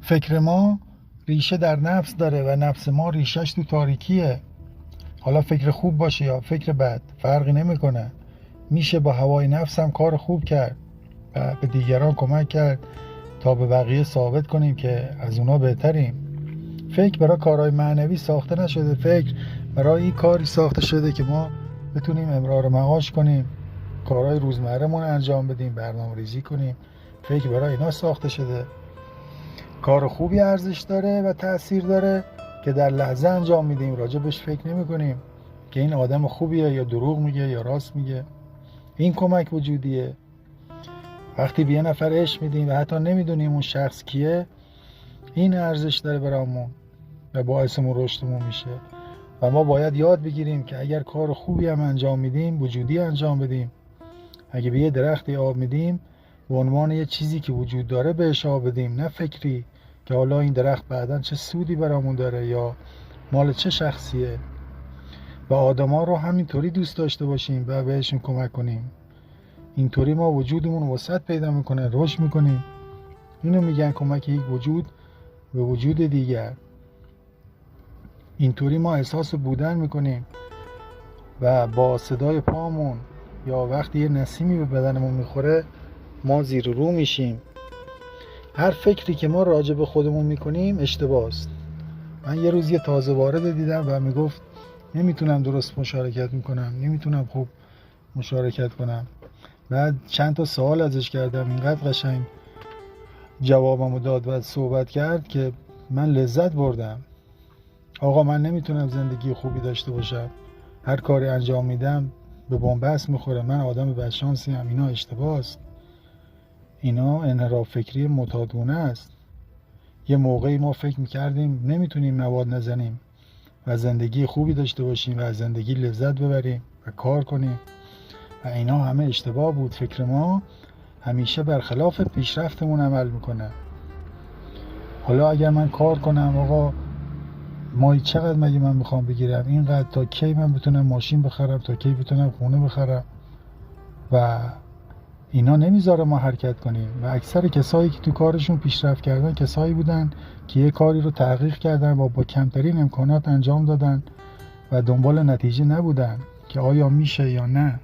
فکر ما ریشه در نفس داره و نفس ما ریشش تو تاریکیه. حالا فکر خوب باشه یا فکر بد فرقی نمیکنه. میشه با هوای نفس هم کار خوب کرد و به دیگران کمک کرد تا به بقیه ثابت کنیم که از اونا بهتریم. فکر برای کارهای معنوی ساخته نشده. فکر برای این کاری ساخته شده که ما بتونیم امرار معاش کنیم، کارهای روزمره‌مون انجام بدیم، برنامه ریزی کنیم. فکر برای اینا ساخته شده. کار خوبی ارزش داره و تأثیر داره که در لحظه انجام میدیم، راجبش فکر نمی کنیم که این آدم خوبیه یا دروغ میگه یا راست میگه. این کمک وجودیه. وقتی به یه نفر عشق میدیم و حتی نمیدونیم اون شخص کیه، این ارزش داره برامون و باعثمون رشدمون میشه. و ما باید یاد بگیریم که اگر کار خوبی هم انجام میدیم، وجودی انجام بدیم. اگه به یه درختی آب میدیم، به عنوان یه چیزی که وجود داره بهش آب بدیم، نه فکری که حالا این درخت بعداً چه سودی برامون داره یا مال چه شخصیه. و آدما رو همینطوری دوست داشته باشیم و بهشون کمک کنیم. اینطوری ما وجودمون وسعت پیدا میکنه، رشد میکنیم. اینو میگن کمک یک وجود به وجود دیگر. اینطوری ما احساس بودن میکنیم و با صدای پامون یا وقتی یه نسیمی به بدنمون میخوره ما زیر رو میشیم. هر فکری که ما راجع به خودمون میکنیم اشتباهست. من یه روز یه تازه وارد دیدم و میگفت نمیتونم درست مشارکت میکنم، نمیتونم خوب مشارکت کنم. بعد چند تا سوال ازش کردم، اینقدر قشنگ جوابمو داد و صحبت کرد که من لذت بردم. آقا من نمیتونم زندگی خوبی داشته باشم، هر کاری انجام میدم به بن‌بست میخوره، من آدم بدشانسی ام. اینا اشتباهست. اینا انحراف فکری معتادانه است. یه موقعی ما فکر میکردیم نمیتونیم مواد نزنیم و زندگی خوبی داشته باشیم و از زندگی لذت ببریم و کار کنیم و اینا همه اشتباه بود. فکر ما همیشه برخلاف پیشرفتمون عمل میکنه. حالا اگر من کار کنم آقا ماهی چقدر مگه من میخوام بگیرم، اینقدر، تا کی من بتونم ماشین بخرم، تا کی بتونم خونه بخرم، و اینا نمیذاره ما حرکت کنیم. و اکثر کسایی که تو کارشون پیشرفت کردن کسایی بودن که یه کاری رو تحقیق کردن و با کمترین امکانات انجام دادن و دنبال نتیجه نبودن که آیا میشه یا نه.